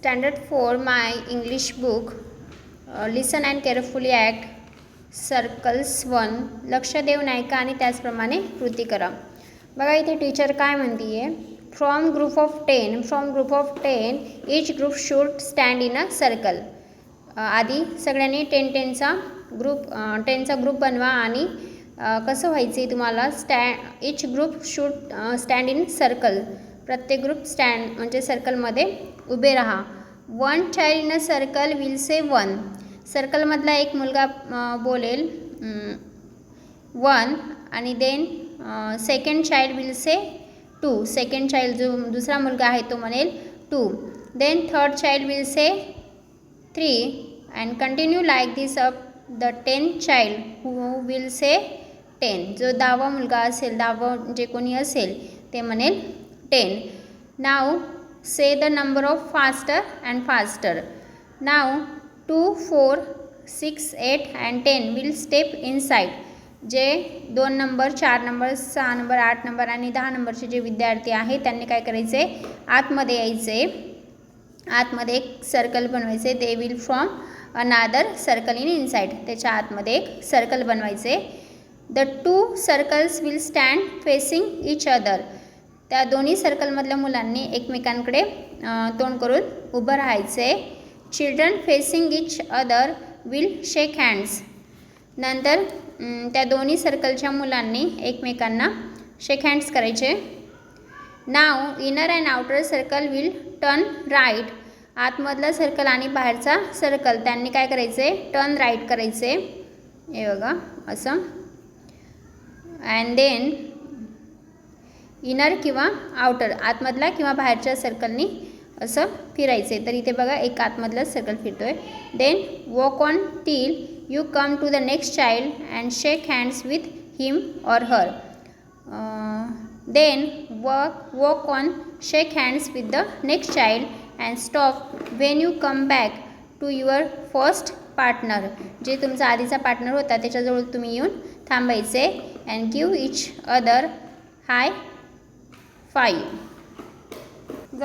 Standard 4 my English book. Listen and carefully act. Circles 1 लक्ष देऊन ऐका आणि त्याचप्रमाणे कृती करा. बघा इथे टीचर काय म्हणते आहे, from group of 10 each group should stand in a circle. आधी सगळ्यांनी 10चा ग्रुप बनवा आणि कसं व्हायचं आहे तुम्हाला, each group should stand in circle. प्रत्येक ग्रुप स्टँड म्हणजे सर्कलमध्ये उभे राहा. One child in a circle will say one. सर्कलमधला एक मुलगा बोलेल 1 आणि then second child will say 2. Second child जो दुसरा मुलगा आहे तो म्हणेल 2. Then third child will say 3 and continue like this up the 10th child who will say 10. जो 10वा मुलगा असेल, 10वा जे कोणी असेल ते म्हणेल 10. नाव say the number of faster and faster. Now 2, 4, 6, 8 and 10 will step inside. जे 2 नंबर, 4 नंबर, 6 नंबर, 8 नंबर आणि 10 नंबरचे जे विद्यार्थी आहेत त्यांनी काय करायचे, आतमध्ये यायचे. आतमध्ये एक सर्कल बनवायचे. They will from another circle in inside. त्याच्या आतमध्ये एक सर्कल बनवायचे. The 2 circles will stand facing each other. त्या दोन्ही सर्कलमधल्या मुलांनी एकमेकांकडे तोंड करून उभं राहायचे. Children facing each other will shake hands. नंतर त्या दोन्ही सर्कलच्या मुलांनी एकमेकांना शेक हँड्स करायचे. Now inner and outer circle will turn right. आतमधला सर्कल आणि बाहेरचा सर्कल त्यांनी काय करायचे, टर्न राईट करायचे. हे बघा असं. अँड देन इनर किंवा आउटर, आतमधला किंवा बाहेरच्या सर्कलनी असं फिरायचे. तर इथे बघा एक आतमधला सर्कल फिरतोय. Then walk on till you come to the next child and shake hands with him or her. Then walk on, shake hands with the next child and stop when you come back to your first partner. जे तुमचा आधीचा partner होता त्याच्याजवळ तुम्ही येऊन थांबायचे. And give each other high 5.